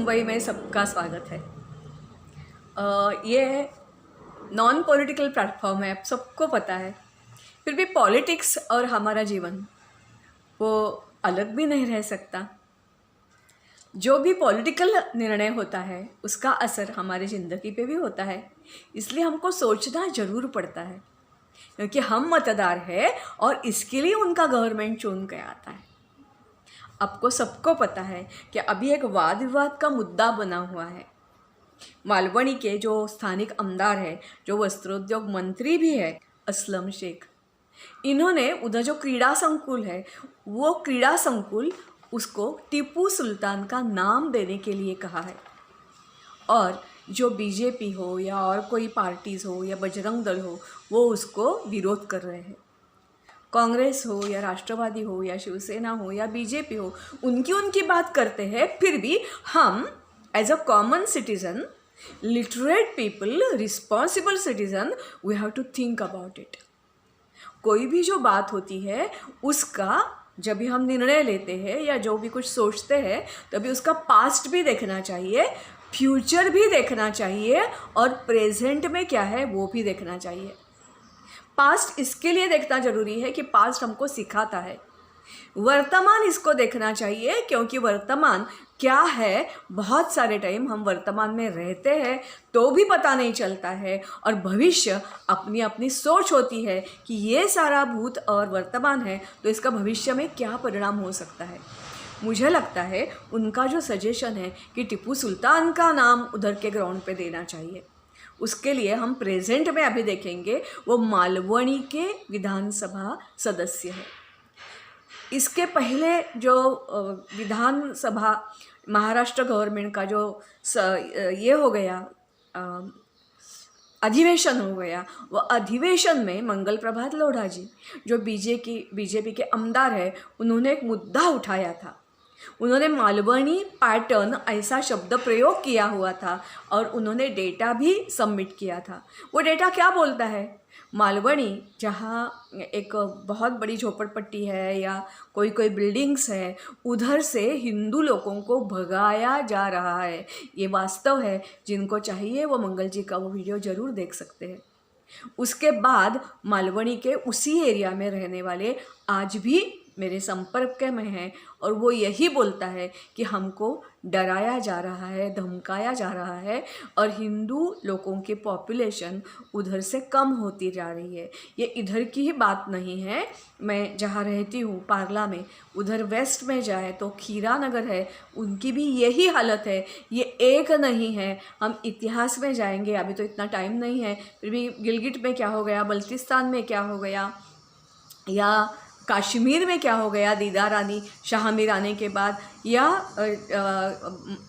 मुंबई में सबका स्वागत है। ये नॉन पॉलिटिकल प्लेटफॉर्म है, आप सबको पता है। फिर भी पॉलिटिक्स और हमारा जीवन वो अलग भी नहीं रह सकता। जो भी पॉलिटिकल निर्णय होता है उसका असर हमारी ज़िंदगी पे भी होता है, इसलिए हमको सोचना ज़रूर पड़ता है, क्योंकि हम मतदार हैं और इसके लिए उनका गवर्नमेंट चुन के आता है। आपको सबको पता है कि अभी एक वाद विवाद का मुद्दा बना हुआ है। मालवनी के जो स्थानिक आमदार है, जो वस्त्रोद्योग मंत्री भी है, असलम शेख, इन्होंने उधर जो क्रीड़ा संकुल है वो क्रीड़ा संकुल उसको टीपू सुल्तान का नाम देने के लिए कहा है। और जो बीजेपी हो या और कोई पार्टीज़ हो या बजरंग दल हो, वो उसको विरोध कर रहे हैं। कांग्रेस हो या राष्ट्रवादी हो या शिवसेना हो या बीजेपी हो, उनकी बात करते हैं। फिर भी हम as a common citizen, literate people, responsible citizen, we have to think about it. कोई भी जो बात होती है उसका जब भी हम निर्णय लेते हैं या जो भी कुछ सोचते हैं, तभी उसका पास्ट भी देखना चाहिए, फ्यूचर भी देखना चाहिए और प्रेजेंट में क्या है वो भी देखना चाहिए। पास्ट इसके लिए देखना ज़रूरी है कि पास्ट हमको सिखाता है। वर्तमान इसको देखना चाहिए, क्योंकि वर्तमान क्या है, बहुत सारे टाइम हम वर्तमान में रहते हैं तो भी पता नहीं चलता है, और भविष्य अपनी अपनी सोच होती है कि ये सारा भूत और वर्तमान है तो इसका भविष्य में क्या परिणाम हो सकता है। मुझे लगता है उनका जो सजेशन है कि टीपू सुल्तान का नाम उधर के ग्राउंड पे देना चाहिए। उसके लिए हम प्रेजेंट में अभी देखेंगे, वो मालवनी के विधानसभा सदस्य है। इसके पहले जो विधानसभा महाराष्ट्र गवर्नमेंट का जो ये हो गया, अधिवेशन हो गया, वो अधिवेशन में मंगल प्रभात लोढ़ा जी, जो बीजेपी के आमदार है, उन्होंने एक मुद्दा उठाया था। उन्होंने मालवनी पैटर्न ऐसा शब्द प्रयोग किया हुआ था और उन्होंने डेटा भी सबमिट किया था। वो डेटा क्या बोलता है? मालवनी जहाँ एक बहुत बड़ी झोपड़पट्टी है या कोई बिल्डिंग्स है, उधर से हिंदू लोगों को भगाया जा रहा है। ये वास्तव है। जिनको चाहिए वो मंगल जी का वो वीडियो ज़रूर देख सकते हैं। उसके बाद मालवनी के उसी एरिया में रहने वाले आज भी मेरे संपर्क में हैं, और वो यही बोलता है कि हमको डराया जा रहा है, धमकाया जा रहा है, और हिंदू लोगों की पॉपुलेशन उधर से कम होती जा रही है। ये इधर की ही बात नहीं है। मैं जहाँ रहती हूँ पारला में, उधर वेस्ट में जाए तो खीरा नगर है, उनकी भी यही हालत है। ये एक नहीं है, हम इतिहास में जाएंगे, अभी तो इतना टाइम नहीं है। फिर भी गिलगिट में क्या हो गया, बल्तिस्तान में क्या हो गया, या कश्मीर में क्या हो गया दीदा रानी शाह मीर आने के बाद, या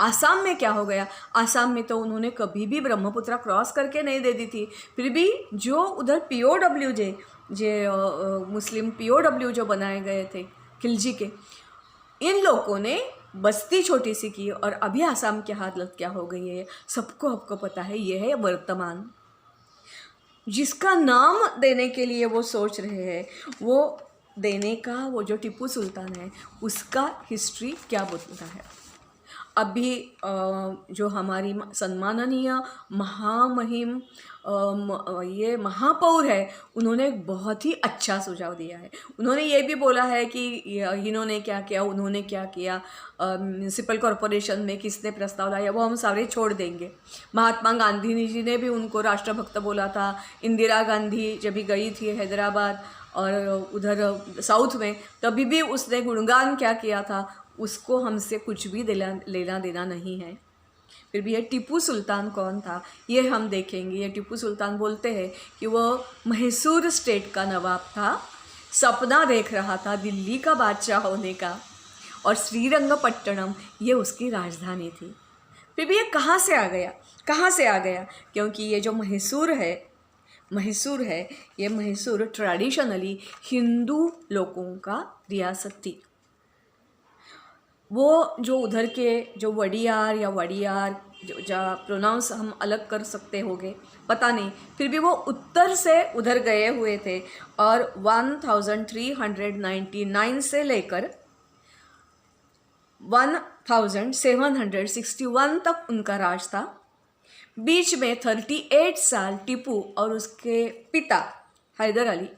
आसाम में क्या हो गया। आसाम में तो उन्होंने कभी भी ब्रह्मपुत्रा क्रॉस करके नहीं दे दी थी। फिर भी जो उधर POW मुस्लिम POW जो बनाए गए थे खिलजी के, इन लोगों ने बस्ती छोटी सी की, और अभी आसाम की हालत क्या हो गई है सबको आपको पता है। ये है वर्तमान। जिसका नाम देने के लिए वो सोच रहे हैं, वो देने का वो जो टीपू सुल्तान है उसका हिस्ट्री क्या बोलता है। अभी जो हमारी सम्माननीय महामहिम ये महापौर है, उन्होंने एक बहुत ही अच्छा सुझाव दिया है। उन्होंने ये भी बोला है कि इन्होंने क्या किया, उन्होंने क्या किया, म्यूनसिपल कॉरपोरेशन में किसने प्रस्ताव लाया, वो हम सारे छोड़ देंगे। महात्मा गांधी जी ने भी उनको राष्ट्रभक्त बोला था। इंदिरा गांधी जब भी गई थी हैदराबाद और उधर साउथ में, तभी भी उसने गुणगान क्या किया था, उसको हमसे कुछ भी लेना देना नहीं है। फिर भी ये टीपू सुल्तान कौन था ये हम देखेंगे। ये टीपू सुल्तान बोलते हैं कि वो मैसूर स्टेट का नवाब था, सपना देख रहा था दिल्ली का बादशाह होने का, और श्रीरंगपट्टनम ये उसकी राजधानी थी। फिर भी ये कहाँ से आ गया? क्योंकि ये जो मैसूर है, ये मैसूर ट्रेडिशनली हिंदू लोगों का रियासत थी। वो जो उधर के जो वडियार जो प्रोनाउंस हम अलग कर सकते होंगे, पता नहीं, फिर भी वो उत्तर से उधर गए हुए थे, और 1399 से लेकर 1761 तक उनका राज था। बीच में 38 साल टीपू और उसके पिता हैदर अली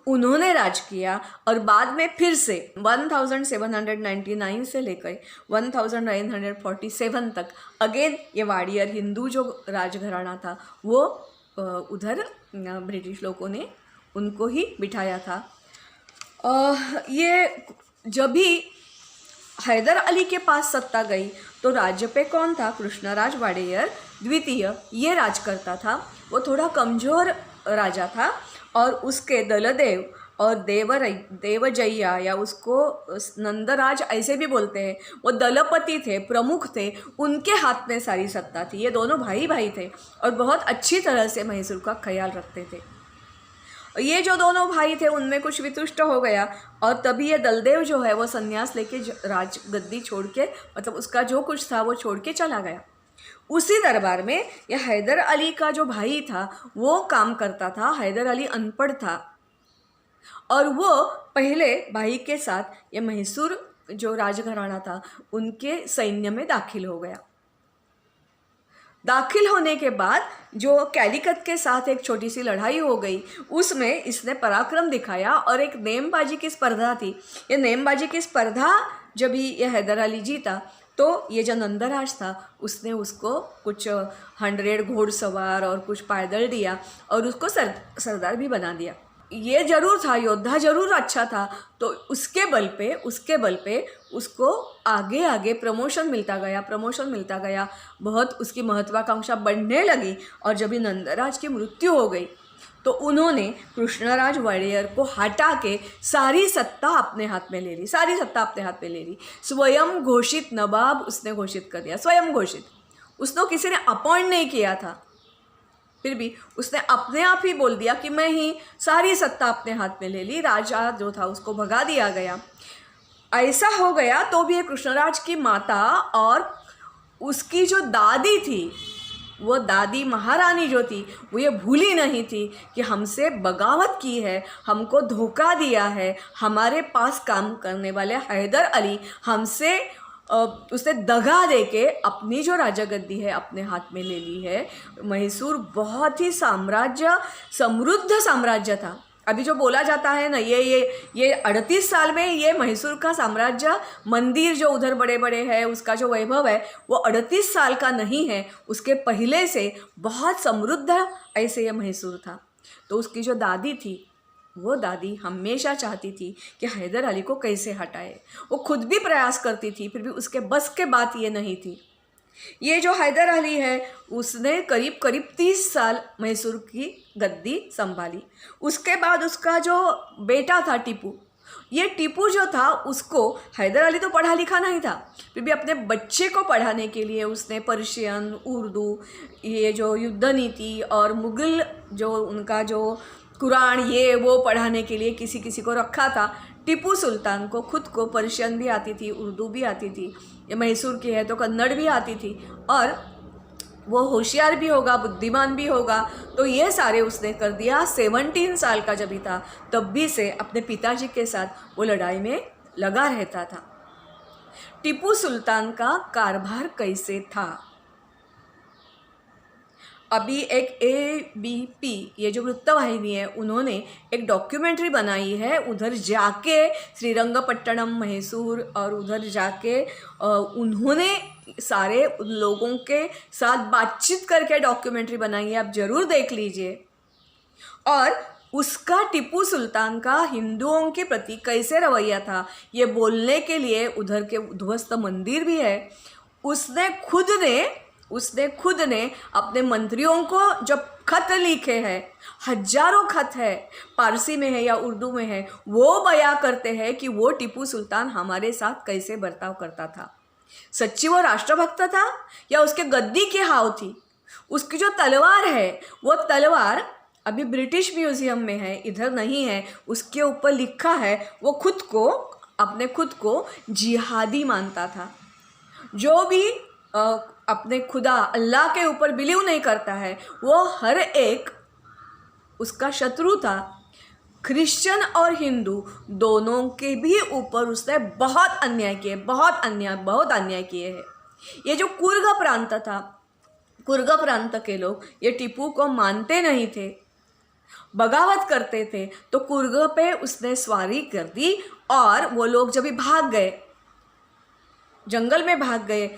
उन्होंने राज किया, और बाद में फिर से 1799 से लेकर 1947 तक अगेन ये वाडियर हिंदू जो राजघराना था वो उधर ब्रिटिश लोगों ने उनको ही बिठाया था। ये जब भी हैदर अली के पास सत्ता गई तो राज्य पे कौन था? कृष्णराज वाडेयर द्वितीय ये राज करता था। वो थोड़ा कमज़ोर राजा था और उसके दलदेव और देवजैया या उसको नंदराज ऐसे भी बोलते हैं, वो दलपति थे, प्रमुख थे, उनके हाथ में सारी सत्ता थी। ये दोनों भाई भाई थे और बहुत अच्छी तरह से मैसूर का ख्याल रखते थे। ये जो दोनों भाई थे उनमें कुछ वितुष्ट हो गया और तभी ये दलदेव जो है वो संन्यास लेके राज गद्दी छोड़ के, मतलब उसका जो कुछ था वो छोड़ के चला गया। उसी दरबार में यह हैदर अली का जो भाई था वो काम करता था। हैदर अली अनपढ़ था और वो पहले भाई के साथ ये मैसूर जो राजघराना था उनके सैन्य में दाखिल हो गया। दाखिल होने के बाद जो कैलिकत के साथ एक छोटी सी लड़ाई हो गई, उसमें इसने पराक्रम दिखाया और एक नेमबाजी की स्पर्धा थी। ये नेमबाजी की स्पर्धा जब भी ये हैदर अली जीता तो ये जो नंदराज था उसने उसको कुछ 100 घोड़सवार और कुछ पैदल दिया और उसको सरदार भी बना दिया। ये जरूर था, योद्धा जरूर अच्छा था, तो उसके बल पे उसको आगे आगे प्रमोशन मिलता गया। बहुत उसकी महत्वाकांक्षा बढ़ने लगी और जब ही नंदराज की मृत्यु हो गई तो उन्होंने कृष्णराज वाडेयर को हटा के सारी सत्ता अपने हाथ में ले ली। स्वयं घोषित नवाब उसने घोषित कर दिया, स्वयं घोषित। उसको किसी ने अपॉइंट नहीं किया था, फिर भी उसने अपने आप ही बोल दिया कि मैं ही सारी सत्ता अपने हाथ में ले ली। राजा जो था उसको भगा दिया गया। ऐसा हो गया तो भी कृष्णराज की माता और उसकी जो दादी थी, वो दादी महारानी जो थी, वो ये भूली नहीं थी कि हमसे बगावत की है, हमको धोखा दिया है। हमारे पास काम करने वाले हैदर अली हमसे उसने दगा दे के अपनी जो राजा गद्दी है अपने हाथ में ले ली है। मैसूर बहुत ही समृद्ध साम्राज्य था। अभी जो बोला जाता है ना, ये 38 साल में ये मैसूर का साम्राज्य, मंदिर जो उधर बड़े बड़े हैं, उसका जो वैभव है वो 38 साल का नहीं है, उसके पहले से बहुत समृद्ध ऐसे ये मैसूर था। तो उसकी जो दादी थी, वो दादी हमेशा चाहती थी कि हैदर अली को कैसे हटाए। वो खुद भी प्रयास करती थी, फिर भी उसके बस के बात ये नहीं थी। ये जो हैदर अली है उसने करीब 30 साल मैसूर की गद्दी संभाली। उसके बाद उसका जो बेटा था टीपू, ये टीपू जो था उसको, हैदर अली तो पढ़ा लिखा नहीं था, फिर भी अपने बच्चे को पढ़ाने के लिए उसने पर्शियन, उर्दू, ये जो युद्ध नीति और मुग़ल जो उनका जो कुरान ये वो पढ़ाने के लिए किसी को रखा था। टीपू सुल्तान को खुद को पर्शियन भी आती थी, उर्दू भी आती थी, ये मैसूर की है तो कन्नड़ भी आती थी, और वो होशियार भी होगा, बुद्धिमान भी होगा। तो ये सारे उसने कर दिया। 17 साल का जब भी था तब भी से अपने पिताजी के साथ वो लड़ाई में लगा रहता था। टीपू सुल्तान का कारभार कैसे था? अभी एक ABP ये जो वृत्तवाहिनी है उन्होंने एक डॉक्यूमेंट्री बनाई है। उधर जाके श्रीरंगपट्टनम, मैसूर और उधर जाके उन्होंने सारे उन लोगों के साथ बातचीत करके डॉक्यूमेंट्री बनाई है, आप ज़रूर देख लीजिए। और उसका टीपू सुल्तान का हिंदुओं के प्रति कैसे रवैया था ये बोलने के लिए उधर के उध्वस्त मंदिर भी है। उसने खुद ने अपने मंत्रियों को जब खत लिखे हैं, हजारों खत है, पारसी में है या उर्दू में है, वो बयां करते हैं कि वो टीपू सुल्तान हमारे साथ कैसे बर्ताव करता था। सच्ची वो राष्ट्रभक्त था या उसके गद्दी की हाव थी? उसकी जो तलवार है वो तलवार अभी ब्रिटिश म्यूजियम में है, इधर नहीं है। उसके ऊपर लिखा है वो अपने खुद को जिहादी मानता था। जो भी अपने खुदा अल्लाह के ऊपर बिलीव नहीं करता है वो हर एक उसका शत्रु था। क्रिश्चियन और हिंदू दोनों के भी ऊपर उसने बहुत अन्याय किए, बहुत अन्याय किए हैं। ये जो कुर्ग प्रांत था, कुर्ग प्रांत के लोग ये टीपू को मानते नहीं थे, बगावत करते थे, तो कुर्ग पे उसने सवारी कर दी और वो लोग जब भी भाग गए, जंगल में भाग गए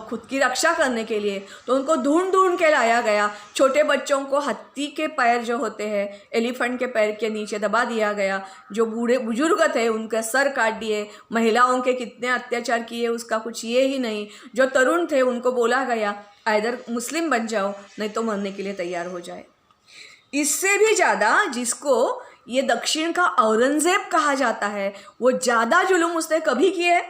खुद की रक्षा करने के लिए, तो उनको ढूंढ ढूंढ के लाया गया। छोटे बच्चों को हाथी के पैर जो होते हैं, एलिफेंट के पैर के नीचे दबा दिया गया। जो बूढ़े बुजुर्ग थे उनके सर काट दिए। महिलाओं के कितने अत्याचार किए उसका कुछ ये ही नहीं। जो तरुण थे उनको बोला गया आइदर मुस्लिम बन जाओ नहीं तो मरने के लिए तैयार हो जाए। इससे भी ज़्यादा, जिसको ये दक्षिण का औरंगजेब कहा जाता है, वो ज़्यादा जुल्म उसने कभी किए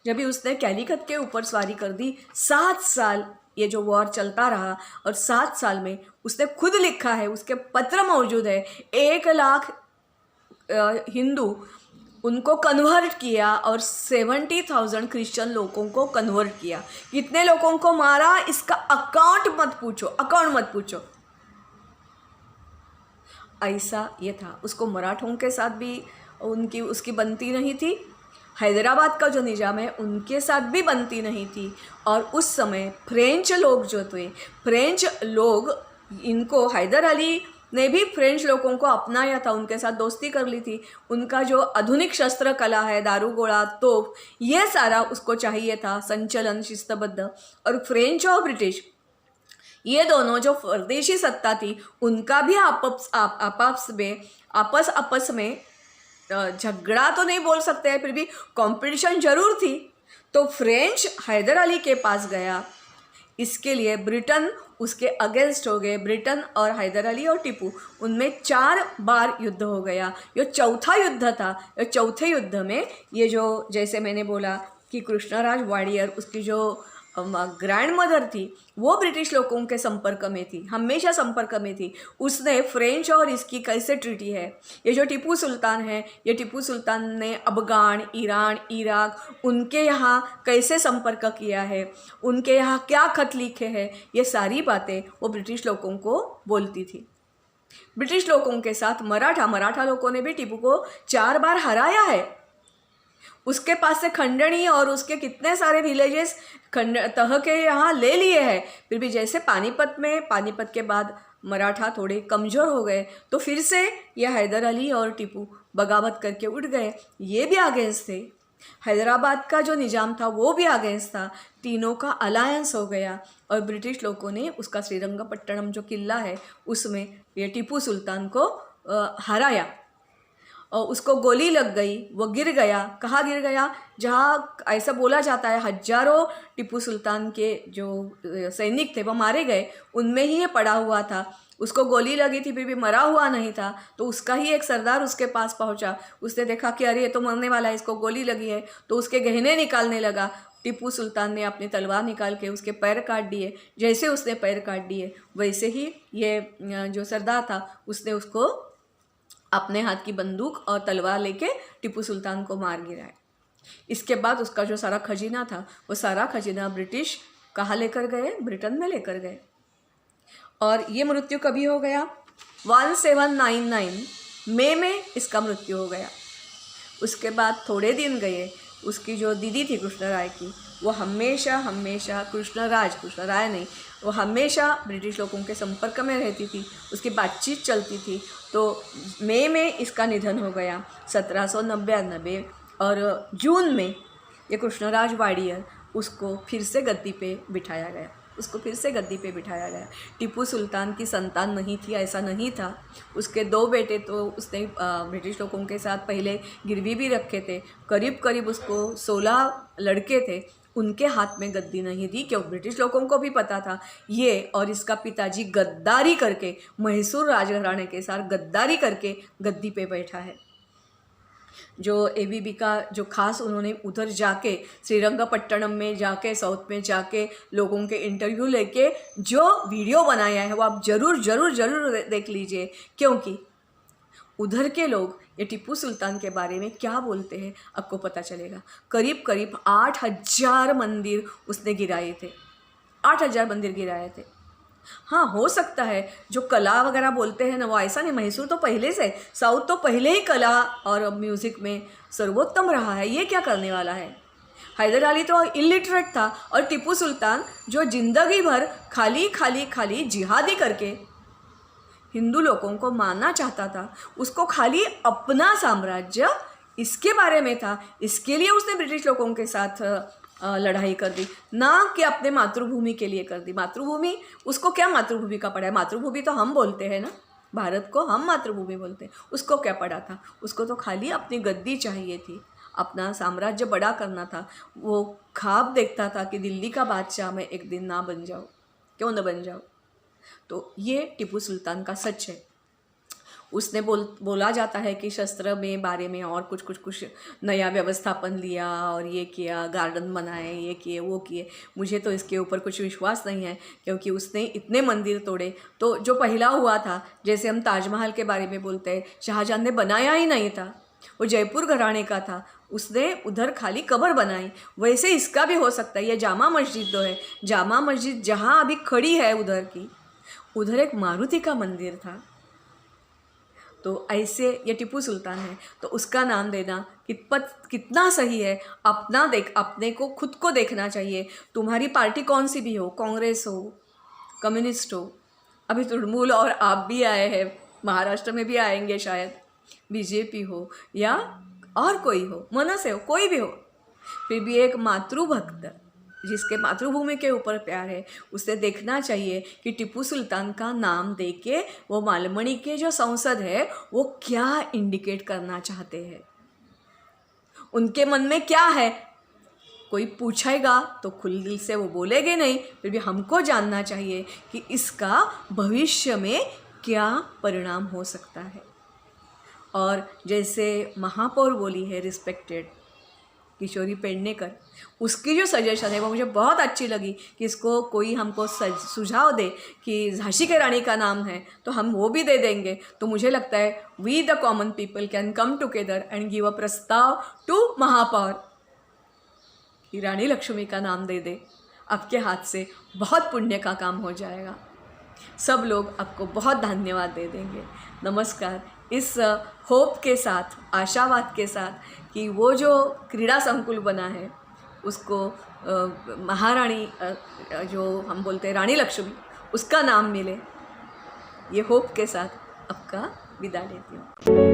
जब भी उसने कैलीकट के ऊपर सवारी कर दी। 7 साल ये जो वॉर चलता रहा और 7 साल में उसने खुद लिखा है, उसके पत्र मौजूद है, 1 लाख हिंदू उनको कन्वर्ट किया और 70,000 क्रिश्चियन लोगों को कन्वर्ट किया। कितने लोगों को मारा इसका अकाउंट मत पूछो। ऐसा ये था। उसको मराठों के साथ भी उसकी बनती नहीं थी। हैदराबाद का जो निज़ाम है उनके साथ भी बनती नहीं थी। और उस समय फ्रेंच लोग जो थे, फ्रेंच लोग इनको, हैदर अली ने भी फ्रेंच लोगों को अपनाया था, उनके साथ दोस्ती कर ली थी। उनका जो आधुनिक शस्त्र कला है, दारूगोला, तोप, ये सारा उसको चाहिए था, संचलन शिस्तबद्ध। और फ्रेंच और ब्रिटिश ये दोनों जो परदेशी सत्ता थी उनका भी आपस में झगड़ा तो नहीं बोल सकते हैं, फिर भी कंपटीशन जरूर थी। तो फ्रेंच हैदर अली के पास गया, इसके लिए ब्रिटेन उसके अगेंस्ट हो गए। ब्रिटेन और हैदर अली और टीपू, उनमें 4 बार युद्ध हो गया। ये चौथा युद्ध था। ये चौथे युद्ध में ये जो, जैसे मैंने बोला कि कृष्णराज वाडियर, उसकी जो ग्रैंड मदर थी, वो ब्रिटिश लोगों के संपर्क में थी, हमेशा संपर्क में थी। उसने फ्रेंच और इसकी कैसे ट्रीटी है, ये जो टीपू सुल्तान है, ये टीपू सुल्तान ने अफगान, ईरान, इराक, उनके यहाँ कैसे संपर्क किया है, उनके यहाँ क्या खत लिखे हैं, ये सारी बातें वो ब्रिटिश लोगों को बोलती थी। ब्रिटिश लोगों के साथ मराठा लोगों ने भी टीपू को 4 बार हराया है। उसके पास से खंडनी और उसके कितने सारे विलेजेस तह के यहाँ ले लिए हैं। फिर भी जैसे पानीपत के बाद मराठा थोड़े कमज़ोर हो गए, तो फिर से ये हैदर अली और टीपू बगावत करके उठ गए। ये भी अगेंस्ट थे। हैदराबाद का जो निज़ाम था वो भी अगेंस्ट था। तीनों का अलायंस हो गया और ब्रिटिश लोगों ने उसका श्रीरंगपट्टनम जो किला है उसमें ये टीपू सुल्तान को हराया और उसको गोली लग गई, वो गिर गया। कहाँ गिर गया? जहाँ ऐसा बोला जाता है हजारों टीपू सुल्तान के जो सैनिक थे वो मारे गए, उनमें ही ये पड़ा हुआ था। उसको गोली लगी थी फिर भी मरा हुआ नहीं था। तो उसका ही एक सरदार उसके पास पहुंचा। उसने देखा कि अरे ये तो मरने वाला है, इसको गोली लगी है, तो उसके गहने निकालने लगा। टीपू सुल्तान ने अपनी तलवार निकाल के उसके पैर काट दिए। जैसे उसने पैर काट दिए वैसे ही ये जो सरदार था उसने उसको अपने हाथ की बंदूक और तलवार लेके टीपू सुल्तान को मार गिराया। इसके बाद उसका जो सारा खजीना था वो सारा खजीना ब्रिटिश कहाँ लेकर गए? ब्रिटेन में लेकर गए। और ये मृत्यु कभी हो गया? 1799 मई में इसका मृत्यु हो गया। उसके बाद थोड़े दिन गए, उसकी जो दीदी थी कृष्णराय की, वो हमेशा कृष्णराय नहीं, वो हमेशा ब्रिटिश लोगों के संपर्क में रहती थी, उसकी बातचीत चलती थी। तो मई में इसका निधन हो गया 1799। और जून में ये कृष्णराज वाडियर उसको फिर से गद्दी पे बिठाया गया। टीपू सुल्तान की संतान नहीं थी, ऐसा नहीं था। उसके 2 बेटे तो उसने ब्रिटिश लोगों के साथ पहले गिरवी भी रखे थे। करीब उसको 16 लड़के थे, उनके हाथ में गद्दी नहीं दी, क्यों? ब्रिटिश लोगों को भी पता था ये और इसका पिताजी गद्दारी करके, मैसूर राजघराने के साथ गद्दारी करके गद्दी पे बैठा है। जो एबीबी का जो खास उन्होंने उधर जाके श्रीरंगपट्टनम में जाके, साउथ में जाके लोगों के इंटरव्यू लेके जो वीडियो बनाया है वो आप ज़रूर देख लीजिए, क्योंकि उधर के लोग ये टीपू सुल्तान के बारे में क्या बोलते हैं आपको पता चलेगा। करीब 8000 मंदिर उसने गिराए थे, 8000 मंदिर गिराए थे। हाँ, हो सकता है जो कला वगैरह बोलते हैं ना, वो ऐसा नहीं, मैसूर तो पहले से, साउथ तो पहले ही कला और म्यूज़िक में सर्वोत्तम रहा है, ये क्या करने वाला है। हैदर अली तो इलिटरेट था, और टीपू सुल्तान जो ज़िंदगी भर खाली खाली खाली जिहादी करके हिंदू लोगों को मारना चाहता था, उसको खाली अपना साम्राज्य इसके बारे में था, इसके लिए उसने ब्रिटिश लोगों के साथ लड़ाई कर दी, ना कि अपने मातृभूमि के लिए कर दी। मातृभूमि, उसको क्या मातृभूमि का पड़ा है, मातृभूमि तो हम बोलते हैं ना, भारत को हम मातृभूमि बोलते हैं, उसको क्या पड़ा था, उसको तो खाली अपनी गद्दी चाहिए थी, अपना साम्राज्य बड़ा करना था। वो ख्वाब देखता था कि दिल्ली का बादशाह मैं एक दिन ना बन जाऊँ, क्यों न बन जाऊँ। तो ये टीपू सुल्तान का सच है। उसने बोला जाता है कि शस्त्र में बारे में और कुछ नया व्यवस्थापन लिया और ये किया, गार्डन बनाए, ये किए, वो किए। मुझे तो इसके ऊपर कुछ विश्वास नहीं है, क्योंकि उसने इतने मंदिर तोड़े। तो जो पहला हुआ था, जैसे हम ताजमहल के बारे में बोलते हैं, शाहजहां ने बनाया ही नहीं था, वो जयपुर घराने का था, उसने उधर खाली कब्र बनाई। वैसे इसका भी हो सकता है। ये जामा मस्जिद जो है, जामा मस्जिद जहाँ अभी खड़ी है उधर की, उधर एक मारुति का मंदिर था। तो ऐसे ये टीपू सुल्तान है, तो उसका नाम देना कितना सही है। अपने को खुद को देखना चाहिए। तुम्हारी पार्टी कौन सी भी हो, कांग्रेस हो, कम्युनिस्ट हो, अभी तृणमूल और आप भी आए हैं, महाराष्ट्र में भी आएंगे शायद, बीजेपी हो या और कोई हो, मनसे हो, कोई भी हो, फिर भी एक मातृभक्त जिसके मातृभूमि के ऊपर प्यार है, उसे देखना चाहिए कि टीपू सुल्तान का नाम देके वो मालमणि के जो संसद है वो क्या इंडिकेट करना चाहते हैं, उनके मन में क्या है। कोई पूछेगा तो खुले दिल से वो बोलेंगे नहीं, फिर भी हमको जानना चाहिए कि इसका भविष्य में क्या परिणाम हो सकता है। और जैसे महापौर बोली है रिस्पेक्टेड किशोरी पेडनेकर, उसकी जो सजेशन है वो मुझे बहुत अच्छी लगी कि इसको कोई हमको सुझाव दे कि झांसी की रानी का नाम है तो हम वो भी दे देंगे। तो मुझे लगता है we the common people can come together and give a प्रस्ताव टू महापौर कि रानी लक्ष्मी का नाम दे दे, आपके हाथ से बहुत पुण्य का काम हो जाएगा। सब लोग आपको बहुत धन्यवाद दे देंगे। नमस्कार। इस होप के साथ, आशावाद के साथ कि वो जो क्रीड़ा संकुल बना है उसको महारानी जो हम बोलते हैं रानी लक्ष्मी, उसका नाम मिले, ये होप के साथ आपका विदा लेती हूँ।